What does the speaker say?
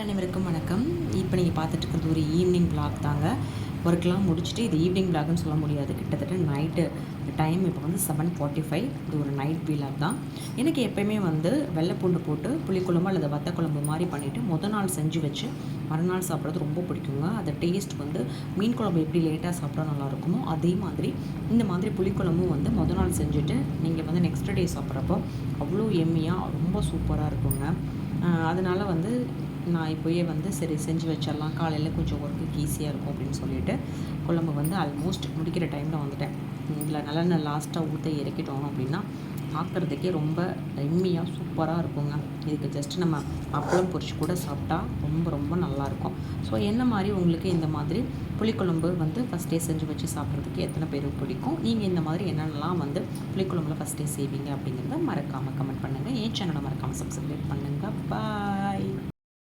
அனைவருக்கும் வணக்கம். இப்போ நீங்கள் பார்த்துட்டு இருக்கிறது ஒரு ஈவினிங் விளாக் தாங்க. ஒர்க்லாம் முடிச்சுட்டு இது ஈவினிங் விளாக்னு சொல்ல முடியாது. கிட்டத்தட்ட நைட்டு டைம் இப்போ வந்து 7:45. இது ஒரு நைட் விளாக் தான். எனக்கு எப்போயுமே வந்து வெள்ளை பூண்டு போட்டு புளிக்குழம்பு அல்லது வத்த குழம்பு மாதிரி பண்ணிவிட்டு முதல் நாள் செஞ்சு வச்சு மறுநாள் சாப்பிட்றது ரொம்ப பிடிக்குங்க. அந்த டேஸ்ட் வந்து மீன் குழம்பு எப்படி லேட்டாக சாப்பிட்டா நல்லாயிருக்குமோ அதே மாதிரி இந்த மாதிரி புளிக்குழம்பும் வந்து முதல் நாள் செஞ்சுட்டு நீங்கள் வந்து நெக்ஸ்ட் டே சாப்பிட்றப்போ அவ்வளோ எம்மியாக ரொம்ப சூப்பராக இருக்குங்க. அதனால் வந்து நான் இப்போயே வந்து சரி செஞ்சு வச்சிடலாம், காலையில் கொஞ்சம் ஒர்க்குக்கு ஈஸியாக இருக்கும் அப்படின்னு சொல்லிட்டு குழம்பு வந்து ஆல்மோஸ்ட் முடிக்கிற டைமில் வந்துட்டேன். இதில் நல்லெண்ணெய் லாஸ்ட்டாக ஊற்ற இறக்கிட்டோம் அப்படின்னா பார்க்குறதுக்கே ரொம்ப எம்மியாக சூப்பராக இருக்குங்க. இதுக்கு ஜஸ்ட்டு நம்ம அப்பளம் பொரிச்சு கூட சாப்பிட்டா ரொம்ப ரொம்ப நல்லாயிருக்கும். ஸோ என்ன மாதிரி உங்களுக்கு இந்த மாதிரி புளிக்குழம்பு வந்து ஃபஸ்ட்டே செஞ்சு வச்சு சாப்பிட்றதுக்கு எத்தனை பேருக்கு பிடிக்கும்? நீங்கள் இந்த மாதிரி என்னென்னலாம் வந்து புளிக்குழம்புல ஃபஸ்ட்டே செய்வீங்க அப்படிங்கிறத மறக்காமல் கமெண்ட் பண்ணுங்கள். என் சேனலை மறக்காமல் சப்ஸ்கிரைப் பண்ணுங்கள். பாய்.